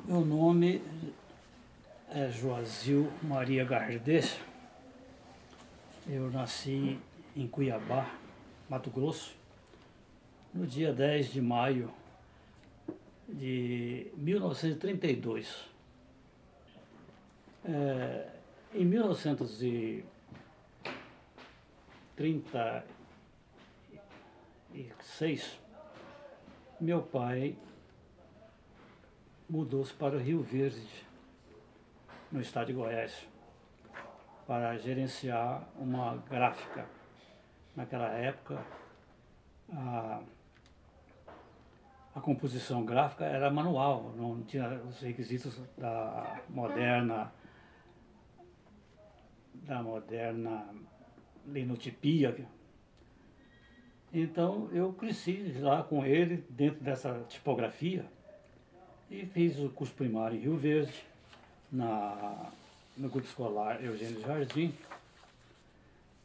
Meu nome é Joazil Maria Gardês. Eu nasci em Cuiabá, Mato Grosso, no dia 10 de maio de 1932. Em 1936, meu pai mudou-se para Rio Verde, no estado de Goiás, para gerenciar uma gráfica. Naquela época, a composição gráfica era manual, não tinha os requisitos da moderna linotipia. Então eu cresci lá com ele dentro dessa tipografia e fiz o curso primário em Rio Verde, no grupo escolar Eugênio Jardim.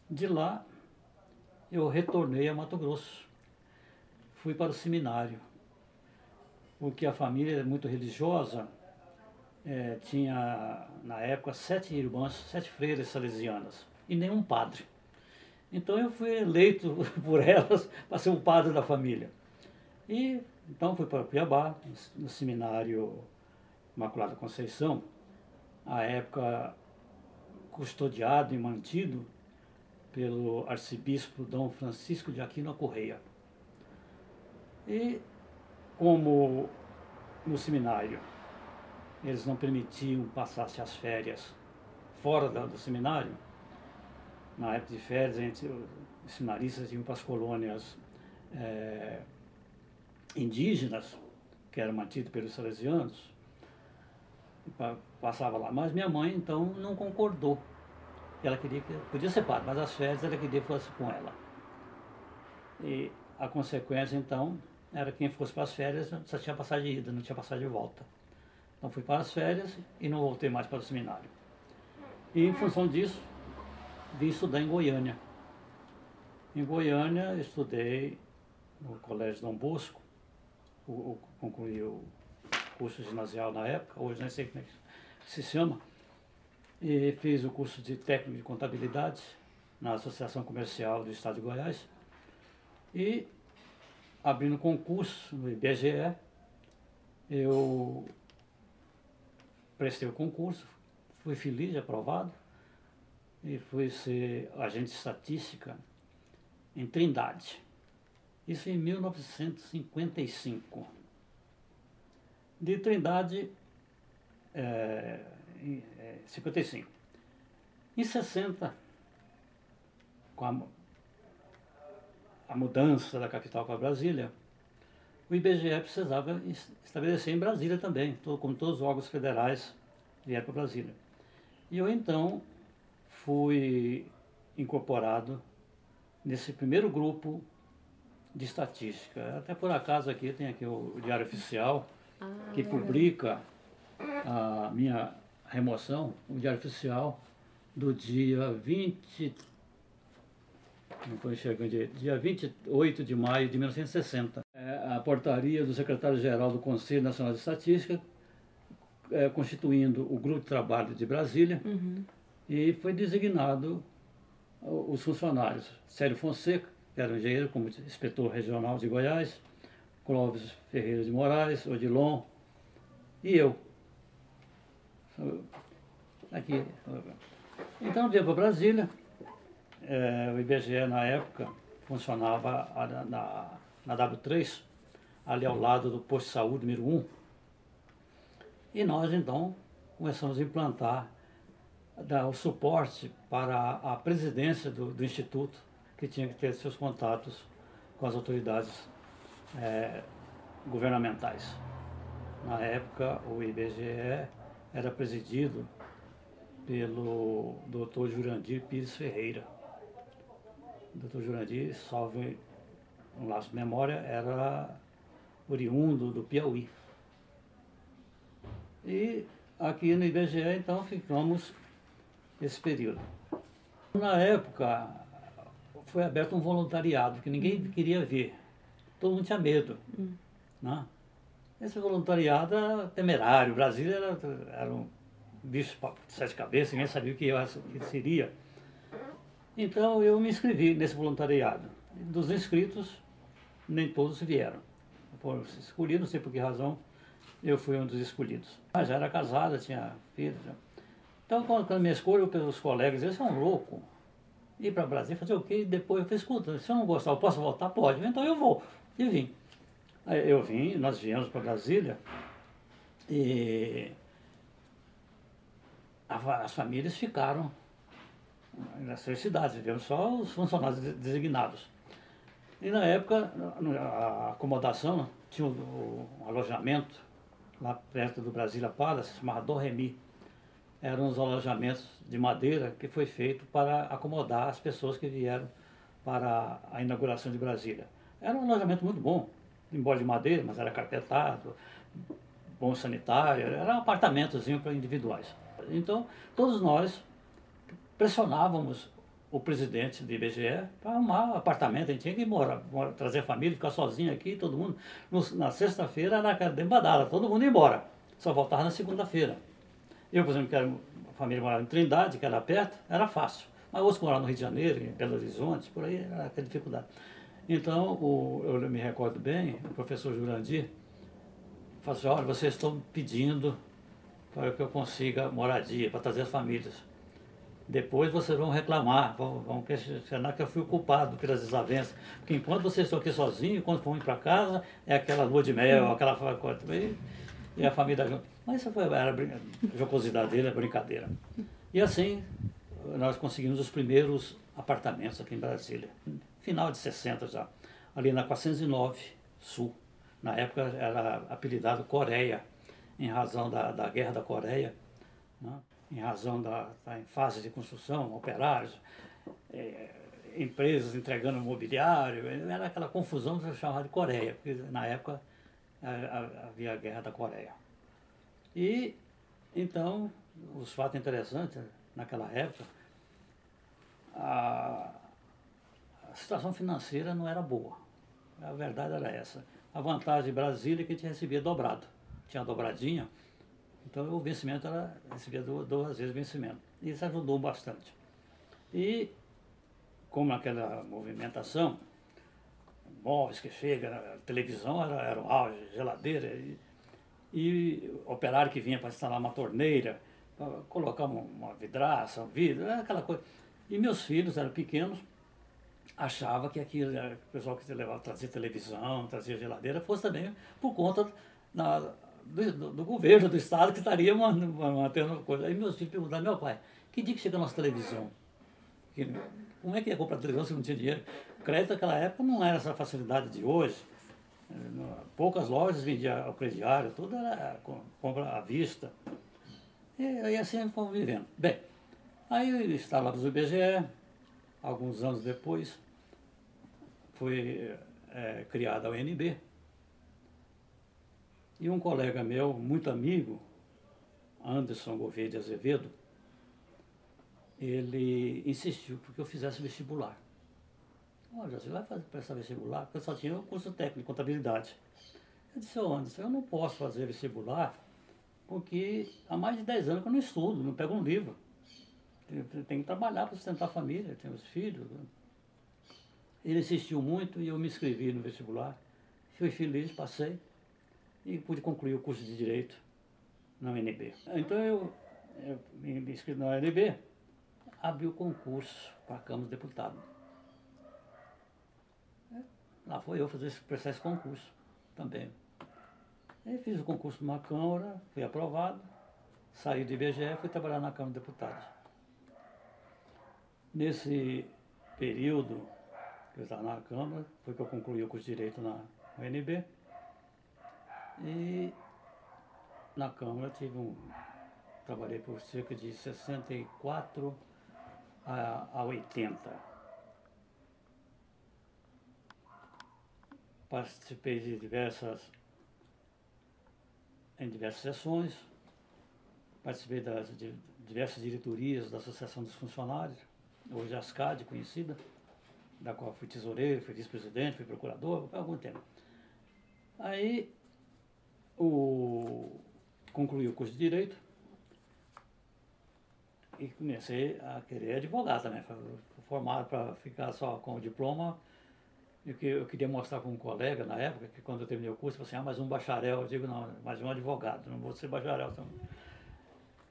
De lá eu retornei a Mato Grosso, fui para o seminário, porque a família é muito religiosa. Tinha na época 7 irmãs, 7 freiras salesianas e nenhum padre. Então eu fui eleito por elas para ser o padre da família. E então fui para Cuiabá, no seminário Imaculada Conceição, à época custodiado e mantido pelo arcebispo Dom Francisco de Aquino Correia. E como no seminário eles não permitiam passasse as férias fora do seminário, na época de férias, os seminaristas iam para as colônias indígenas, que eram mantidas pelos salesianos, passava lá. Mas minha mãe, então, não concordou. Ela queria que, podia ser padre, mas as férias ela queria que fosse com ela. E a consequência, então, era que quem fosse para as férias só tinha passagem de ida, não tinha passagem de volta. Então fui para as férias e não voltei mais para o seminário. E em função disso, vim estudar em Goiânia. Em Goiânia, estudei no Colégio Dom Bosco, concluí o curso ginasial na época, hoje nem sei como é que se chama, e fiz o curso de técnico de contabilidade na Associação Comercial do Estado de Goiás. E, abrindo concurso no IBGE, eu prestei o concurso, fui feliz, aprovado, e fui ser agente de estatística em Trindade. Isso em 1955. De Trindade, 55. Em 60, com a mudança da capital para Brasília, o IBGE precisava estabelecer em Brasília também, como todos os órgãos federais vieram para Brasília. E eu então fui incorporado nesse primeiro grupo de estatística. Até por acaso aqui tem aqui o Diário Oficial, que publica a minha remoção, o Diário Oficial do dia 20, não estou enxergando, dia 28 de maio de 1960. A portaria do secretário-geral do Conselho Nacional de Estatística, constituindo o grupo de trabalho de Brasília, e foi designado os funcionários. Célio Fonseca, que era um engenheiro, como inspetor regional de Goiás, Clóvis Ferreira de Moraes, Odilon, e eu. Aqui. Então, veio para Brasília. O IBGE, na época, funcionava na W3, ali ao lado do posto de saúde número 1. E nós, então, começamos a implantar, dar o suporte para a presidência do Instituto, que tinha que ter seus contatos com as autoridades governamentais. Na época, o IBGE era presidido pelo Dr. Jurandir Pires Ferreira. O Dr. Jurandir, salve um laço de memória, era oriundo do Piauí. E aqui no IBGE, então, ficamos esse período. Na época, foi aberto um voluntariado, que ninguém queria ver. Todo mundo tinha medo. Né? Esse voluntariado era temerário. Brasília era um bicho de sete cabeças, ninguém sabia o que seria. Então eu me inscrevi nesse voluntariado. Dos inscritos, nem todos vieram. Foram escolhidos, não sei por que razão, eu fui um dos escolhidos. Mas já era casada, tinha filhos. Então, quando a minha escolha, os colegas diziam, você é um louco. Ir para Brasília, fazer o quê? E depois eu falei, escuta, se eu não gostar, eu posso voltar? Pode. Então eu vou. E vim. Aí eu vim, nós viemos para Brasília e as famílias ficaram nas suas cidades, vivemos só os funcionários designados. E na época, a acomodação tinha um alojamento lá perto do Brasília Palace, chamado Do Remi. Eram os alojamentos de madeira que foi feito para acomodar as pessoas que vieram para a inauguração de Brasília. Era um alojamento muito bom, embora de madeira, mas era carpetado, bom sanitário, era um apartamentozinho para individuais. Então, todos nós pressionávamos o presidente do IBGE para arrumar um apartamento. A gente tinha que trazer a família, ficar sozinho aqui, todo mundo. Na sexta-feira era aquela dembandada, todo mundo ia embora. Só voltava na segunda-feira. Eu, por exemplo, que era a família morava em Trindade, que era perto, era fácil. Mas outros moravam no Rio de Janeiro, em Belo Horizonte, por aí era aquela dificuldade. Então, eu me recordo bem, o professor Jurandir falou assim, olha, vocês estão pedindo para que eu consiga moradia, para trazer as famílias. Depois vocês vão reclamar, vão questionar que eu fui o culpado pelas desavenças. Porque enquanto vocês estão aqui sozinhos, quando vão ir para casa, é aquela lua de mel, aquela coisa. E a família junto. Mas isso era a jocosidade dele, a brincadeira. E assim, nós conseguimos os primeiros apartamentos aqui em Brasília. Final de 60 já, ali na 409 Sul. Na época era apelidado Coreia, em razão da Guerra da Coreia, né? Em razão da em fase de construção, operários, empresas entregando mobiliário, era aquela confusão que se chamava de Coreia, porque na época havia a Guerra da Coreia. E então, os fatos interessantes, naquela época, a situação financeira não era boa. A verdade era essa. A vantagem de Brasília é que a gente recebia dobrado. Tinha dobradinha, então o vencimento recebia duas vezes o vencimento. Isso ajudou bastante. E, como naquela movimentação, móveis que chegam, televisão era o auge, geladeira, e operário que vinha para instalar uma torneira, para colocar uma vidraça, um vidro, aquela coisa. E meus filhos eram pequenos, achavam que aquilo, o pessoal que levava, trazia televisão, trazia geladeira, fosse também por conta do governo, do Estado, que estaria mantendo coisa. Aí meus filhos perguntaram, meu pai, que dia que chega a nossa televisão? Como é que ia comprar televisão se não tinha dinheiro? O crédito naquela época não era essa facilidade de hoje. Poucas lojas vendiam ao crediário, tudo era compra à vista. E assim fomos vivendo. Bem, aí instalamos o IBGE, alguns anos depois foi criada a UNB. E um colega meu, muito amigo, Anderson Gouveia de Azevedo, ele insistiu porque eu fizesse vestibular. Olha, você vai prestar vestibular? Porque eu só tinha o curso técnico de contabilidade. Eu disse, Anderson, eu não posso fazer vestibular porque há mais de 10 anos que eu não estudo, não pego um livro. Tenho que trabalhar para sustentar a família, tenho os filhos. Ele insistiu muito e eu me inscrevi no vestibular. Fui feliz, passei e pude concluir o curso de Direito na UNB. Então eu me inscrevi na UNB, abri o concurso para a Câmara dos Deputados. Lá foi eu prestar esse concurso também. Aí fiz o concurso numa Câmara, fui aprovado, saí do IBGE e fui trabalhar na Câmara dos Deputados. Nesse período que eu estava na Câmara, foi que eu concluí o curso de Direito na UNB. E na Câmara trabalhei por cerca de 64 a 80. Participei em diversas sessões, participei de diversas diretorias da Associação dos Funcionários, hoje a ASCAD, conhecida, da qual fui tesoureiro, fui vice-presidente, fui procurador, há algum tempo. Aí concluí o curso de Direito e comecei a querer advogar também. Fui formado para ficar só com o diploma. E o que eu queria mostrar para um colega na época, que quando eu terminei o curso, eu falei assim, mais um bacharel. Eu digo, não, mais um advogado, não vou ser bacharel. Então.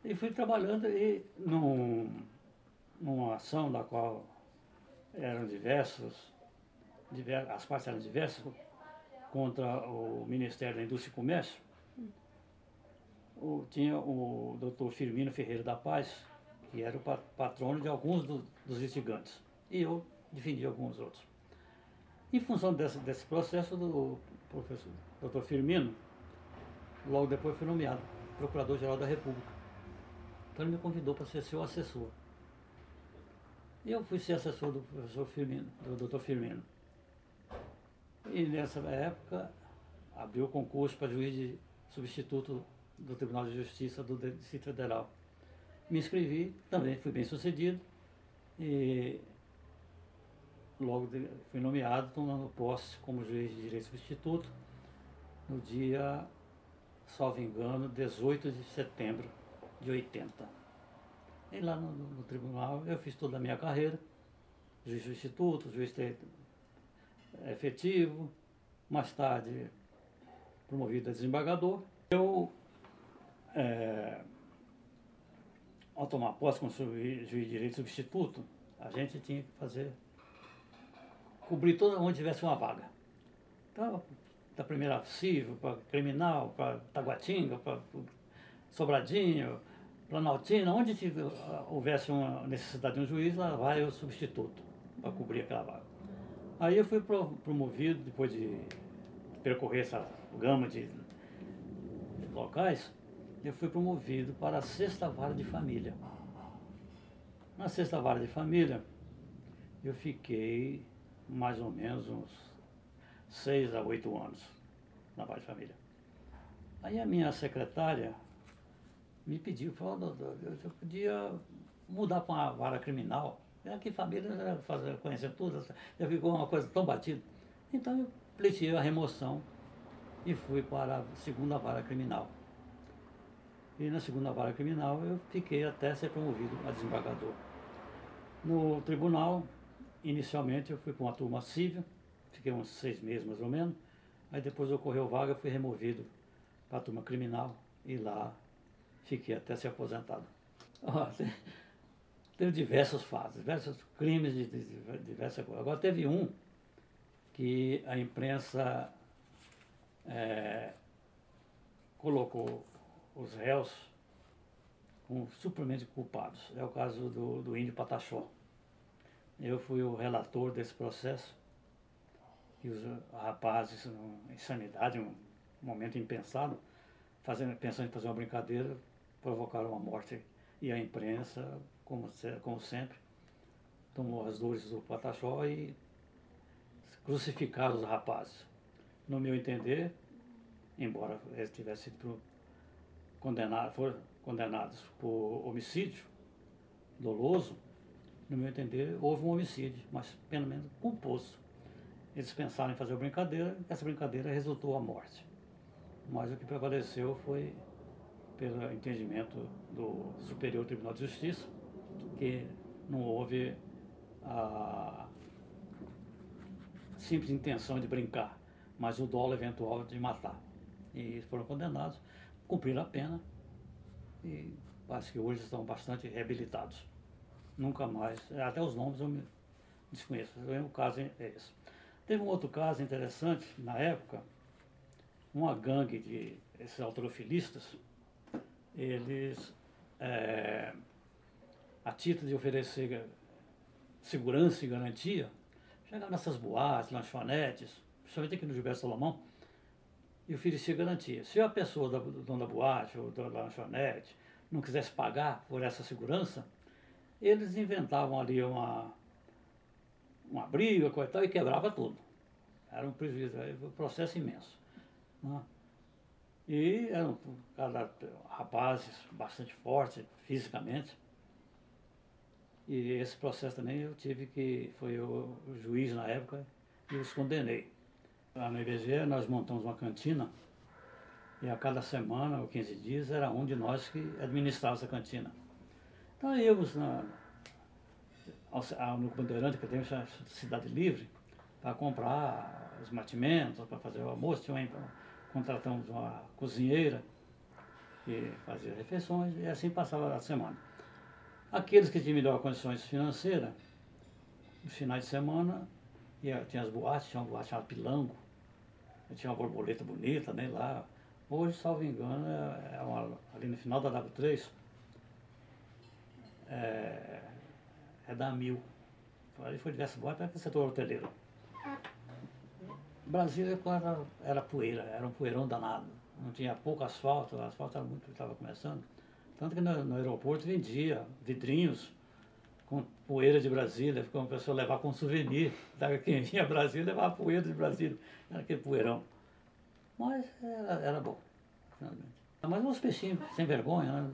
E fui trabalhando e numa ação da qual eram as partes eram diversas, contra o Ministério da Indústria e Comércio, tinha o doutor Firmino Ferreira da Paz, que era o patrono de alguns dos litigantes, e eu defendi alguns outros. Em função desse processo, do professor doutor Firmino, logo depois foi nomeado Procurador-Geral da República. Então ele me convidou para ser seu assessor. E eu fui ser assessor do professor Firmino, do doutor Firmino. E nessa época abriu o concurso para juiz de substituto do Tribunal de Justiça do Distrito Federal. Me inscrevi, também fui bem sucedido e logo fui nomeado, tomando posse como juiz de direito substituto no dia, salvo engano, 18 de setembro de 80. E lá no tribunal eu fiz toda a minha carreira, juiz substituto, juiz efetivo, mais tarde promovido a desembargador. Eu, ao tomar posse como juiz de direito substituto, a gente tinha que cobrir todo onde tivesse uma vaga. Então, da primeira civil, para criminal, para Taguatinga, para Sobradinho, Planaltina, onde houvesse uma necessidade de um juiz, lá vai o substituto para cobrir aquela vaga. Aí eu fui promovido, depois de percorrer essa gama de locais, eu fui promovido para a 6ª Vara de Família. Na 6ª Vara de Família, eu fiquei mais ou menos uns 6 a 8 anos na Vara de Família. Aí a minha secretária me pediu, falou, doutor, eu podia mudar para uma vara criminal. Aqui família, conhecendo tudo, já ficou uma coisa tão batida. Então eu pleiteei a remoção e fui para a 2ª Vara Criminal. E na 2ª Vara Criminal eu fiquei até ser promovido a desembargador. No tribunal, inicialmente eu fui com uma turma civil, fiquei uns 6 meses mais ou menos, aí depois ocorreu vaga, fui removido para a turma criminal e lá fiquei até ser aposentado. Teve diversos fatos, diversos crimes de diversas coisas. Agora teve um que a imprensa colocou os réus como suplamente culpados. É o caso do índio Pataxó. Eu fui o relator desse processo e os rapazes, em insanidade, um momento impensado, pensando em fazer uma brincadeira, provocaram a morte. E a imprensa, como sempre, tomou as dores do Pataxó e crucificaram os rapazes. No meu entender, embora eles tivessem sido foram condenados por homicídio doloso, no meu entender, houve um homicídio, mas pelo menos culposo. Eles pensaram em fazer uma brincadeira, essa brincadeira resultou a morte. Mas o que prevaleceu foi pelo entendimento do Superior Tribunal de Justiça, que não houve a simples intenção de brincar, mas o dolo eventual de matar. E foram condenados, cumpriram a pena e parece que hoje estão bastante reabilitados. Nunca mais, até os nomes eu me desconheço, o caso é esse. Teve um outro caso interessante, na época, uma gangue de esses alterofilistas, eles, a título de oferecer segurança e garantia, chegavam nessas boates, lanchonetes, principalmente aqui no Gilberto Salomão, e oferecia garantia. Se a pessoa, do dono da boate ou da lanchonete, não quisesse pagar por essa segurança, eles inventavam ali uma briga, coisa e tal, e quebrava tudo. Era um prejuízo, um processo imenso. Né? E eram rapazes bastante fortes fisicamente. E esse processo também eu tive foi o juiz na época, e os condenei. Lá no IBGE nós montamos uma cantina, E a cada semana ou 15 dias era um de nós que administrava essa cantina. Então íamos no Bandeirante, que tem a Cidade Livre, para comprar os mantimentos, para fazer o almoço. Contratamos uma cozinheira que fazia refeições e assim passava a semana. Aqueles que tinham melhor condições financeiras, nos finais de semana, tinha as boates, tinha uma boate chamada Pilango, tinha uma borboleta bonita, né, lá. Hoje, salvo engano, ali no final da W3, é da Mil. Ali foi diversas boates, era setor hoteleiro. Brasília era poeira, era um poeirão danado. Não tinha pouco asfalto, o asfalto era muito, estava começando. Tanto que no aeroporto vendia vidrinhos com poeira de Brasília, como a pessoa levar como souvenir. Quem vinha a Brasília levava poeira de Brasília, era aquele poeirão. Mas era bom, finalmente. Mas uns peixinhos sem vergonha, né?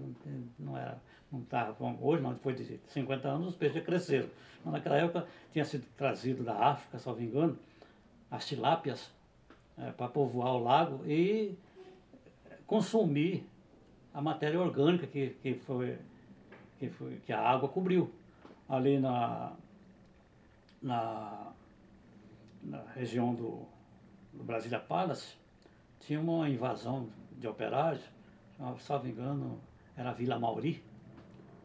Não estava como hoje, não, depois de 50 anos os peixes cresceram. Mas naquela época tinha sido trazido da África, se não me engano, as tilápias para povoar o lago e consumir a matéria orgânica que a água cobriu. Ali na região do Brasília Palace, tinha uma invasão de operários, se não me engano, era a Vila Mauri.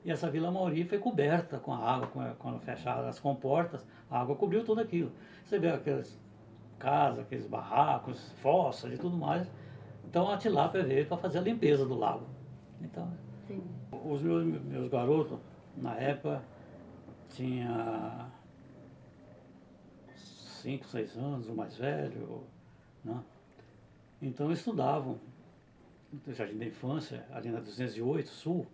E essa Vila Mauri foi coberta com a água, quando fecharam as comportas, a água cobriu tudo aquilo. Você vê aquelas casas, aqueles barracos, fossas e tudo mais. Então a tilápia veio para fazer a limpeza do lago. Então, sim, os meus garotos, na época, tinha 5, 6 anos, o mais velho, né? Então estudavam no Jardim da Infância, ali na 208 Sul,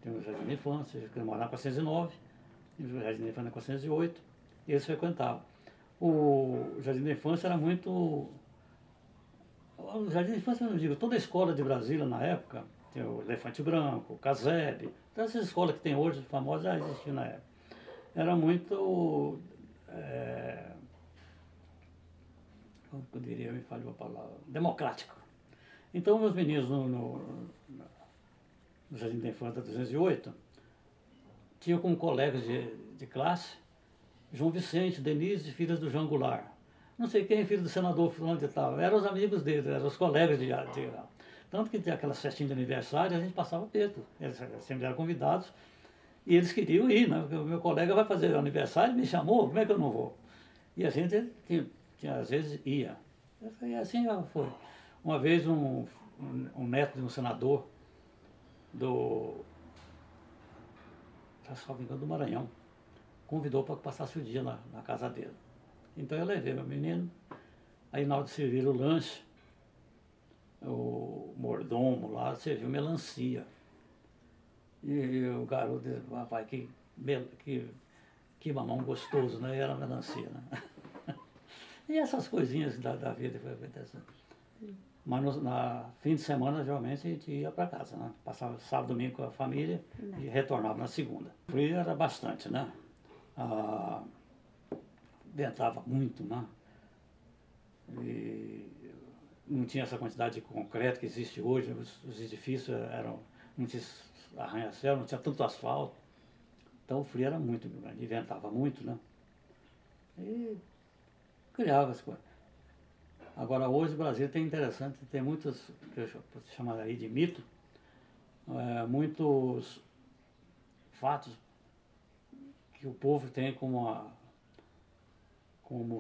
tem o Jardim da Infância, eles moravam na 409, e o Jardim da Infância na 408, e eles frequentavam. O Jardim da Infância era muito... O Jardim da Infância, eu não digo, toda a escola de Brasília na época, tem o Elefante Branco, o Casebe, todas essas escolas que tem hoje, famosas, já existiam na época. Era muito... como eu diria, me falhou a palavra, democrático. Então, meus meninos no Jardim da Infância 208 tinham como colegas de classe João Vicente, Denise, filhas do João Goulart. Não sei quem, filho do senador fulano de tal. Eram os amigos deles, eram os colegas de tanto que tinha aquelas festinhas de aniversário, a gente passava perto. Eles sempre eram convidados e eles queriam ir, né? Porque o meu colega vai fazer aniversário, me chamou, como é que eu não vou? E a gente às vezes ia. E assim já foi. Uma vez um neto de um senador se não me engano, do Maranhão, convidou para que passasse o dia na casa dele. Então eu levei meu menino, aí na hora de servir o lanche, o mordomo lá serviu melancia. E o garoto disse, rapaz, que mamão gostoso, né? E era melancia, né? E essas coisinhas da vida foi acontecendo. Mas na fim de semana, geralmente, a gente ia para casa, né? Passava sábado, domingo com a família e retornava na segunda. O frio era bastante, né? Ventava muito, né? E não tinha essa quantidade de concreto que existe hoje. Os edifícios não tinha arranha-céu, não tinha tanto asfalto. Então o frio era muito grande, e ventava muito, né? E criava as coisas. Agora, hoje o Brasil tem interessante, tem muitos, que eu chamaria de mito, muitos fatos que o povo tem como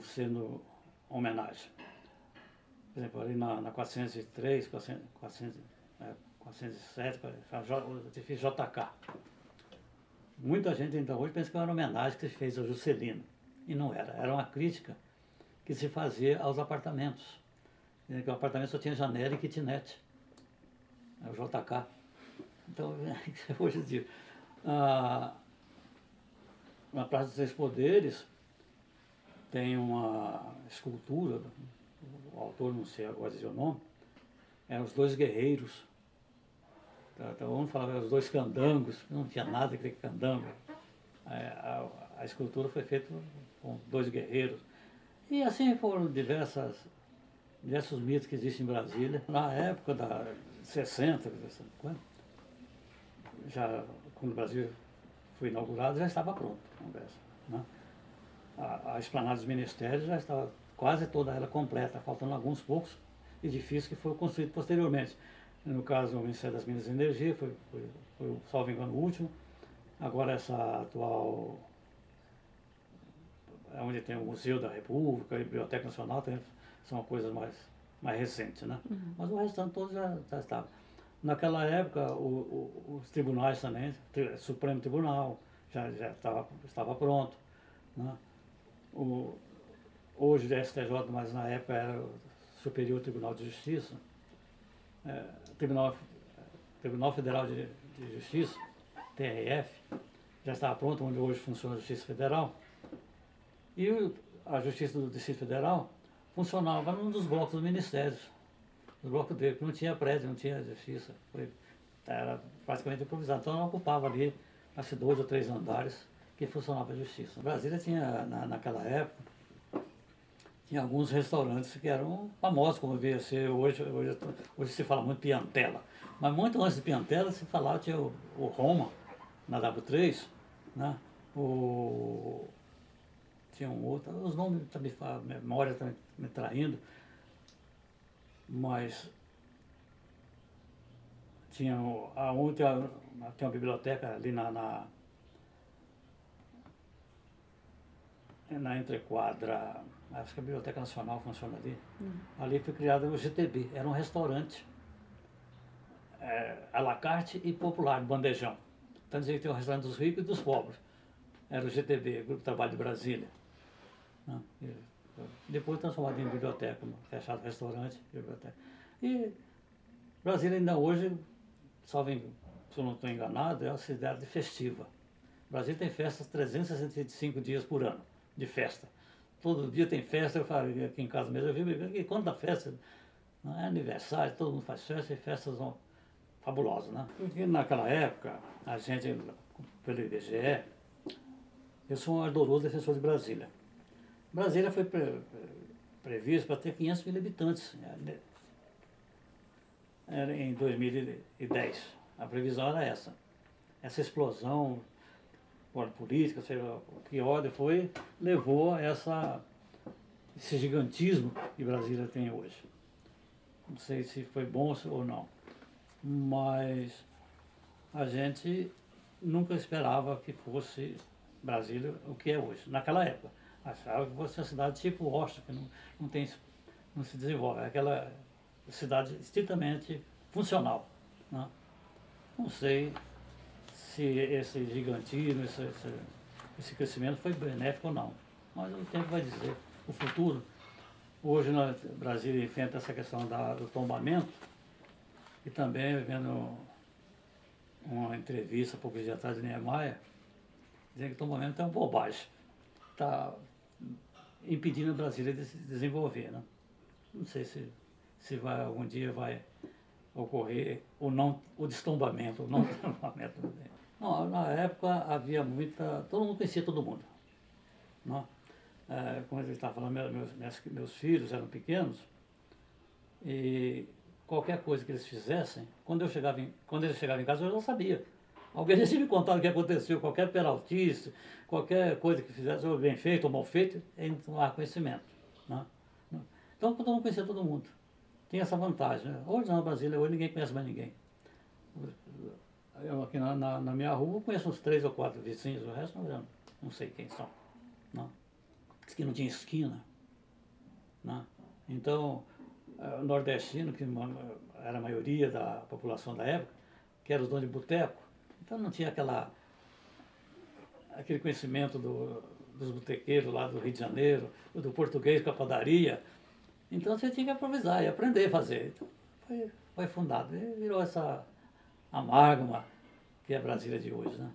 sendo homenagem. Por exemplo, ali na 403, 407, o edifício JK. Muita gente ainda hoje pensa que era uma homenagem que se fez ao Juscelino. E não era, era uma crítica que se fazia aos apartamentos. Que o apartamento só tinha janela e kitnet. É o JK. Então, hoje em dia, na Praça dos Três Poderes tem uma escultura, o autor não sei agora dizer o nome, os dois guerreiros. Então, vamos falar os dois candangos, não tinha nada de candango. A escultura foi feita com dois guerreiros. E assim foram diversas diversos mitos que existem em Brasília. Na época da 60, 50, já, quando o Brasil foi inaugurado, já estava pronto a Congresso, né? A esplanada dos ministérios já estava quase toda ela completa, faltando alguns poucos edifícios que foram construídos posteriormente. No caso, o Ministério das Minas e Energia foi salvo engano, o último. Agora essa atual, onde tem o Museu da República, a Biblioteca Nacional, são coisas mais recentes, né? Uhum. Mas o restante todos já estavam. Naquela época, os tribunais também, o Supremo Tribunal já estava pronto, né? Hoje o STJ, mas na época era o Superior Tribunal de Justiça, Tribunal Federal de Justiça, TRF, já estava pronto, onde hoje funciona a Justiça Federal. E a Justiça do Distrito Federal funcionava num dos blocos dos ministérios, no bloco dele, que não tinha prédio, não tinha justiça, era praticamente improvisado. Então ela ocupava ali, acho que 2 ou 3 andares, que funcionava a justiça. Brasília tinha, naquela época, tinha alguns restaurantes que eram famosos, como devia ser hoje se fala muito Piantella. Mas muito antes de Piantella se falava, tinha o Roma, na W3, né? Tinha um outro, os nomes também, a memória está me traindo, mas tinha tem uma biblioteca ali na entrequadra, acho que a Biblioteca Nacional funciona ali. Ali foi criado o GTB, era um restaurante à la carte e popular, bandejão. Então dizia que tem o restaurante dos ricos e dos pobres. Era o GTB, Grupo de Trabalho de Brasília, né? Depois transformado em biblioteca, fechado restaurante, biblioteca. E Brasília ainda hoje, se eu não estou enganado, é uma cidade festiva. Brasília tem festas 365 dias por ano, de festa. Todo dia tem festa, eu falo aqui em casa mesmo, eu vi que quando dá festa, não é aniversário, todo mundo faz festa e festas fabulosas, né? Porque naquela época, a gente, pelo IBGE, eu sou um ardoroso defensor de Brasília. Brasília foi previsto para ter 500 mil habitantes, era em 2010. A previsão era essa. Essa explosão política, seja que ordem foi, levou a esse gigantismo que Brasília tem hoje. Não sei se foi bom ou não, mas a gente nunca esperava que fosse Brasília o que é hoje. Naquela época, achava que fosse uma cidade tipo Washington, que não se desenvolve. É aquela cidade estritamente funcional, né? Não sei se esse gigantismo, esse crescimento foi benéfico ou não, mas o tempo vai dizer. O futuro, hoje o Brasil enfrenta essa questão do tombamento, e também vendo uma entrevista poucos dias atrás de Niemeyer, dizendo que o tombamento é uma bobagem, está impedindo a Brasília de se desenvolver, né? Não sei se algum dia vai ocorrer o destombamento, o não tombamento. Não, na época havia todo mundo conhecia todo mundo, né? Como ele estava falando, meus filhos eram pequenos, e qualquer coisa que eles fizessem, quando eles chegavam em casa, eu já sabia. Alguém já tinha me contado o que aconteceu, qualquer peraltice, qualquer coisa que fizesse, ou bem feito ou mal feito, eles não há conhecimento, né? Então todo mundo conhecia todo mundo. Tem essa vantagem, né? Hoje na Brasília, hoje ninguém conhece mais ninguém. Eu aqui na minha rua conheço uns 3 ou 4 vizinhos, o resto não sei quem são, né? Diz que não tinha esquina, né? Então, o nordestino, que era a maioria da população da época, que eram os donos de boteco, então não tinha aquele conhecimento dos botequeiros lá do Rio de Janeiro, do português com a padaria. Então você tinha que improvisar e aprender a fazer. Então foi fundado e virou essa amálgama que é a Brasília de hoje, né?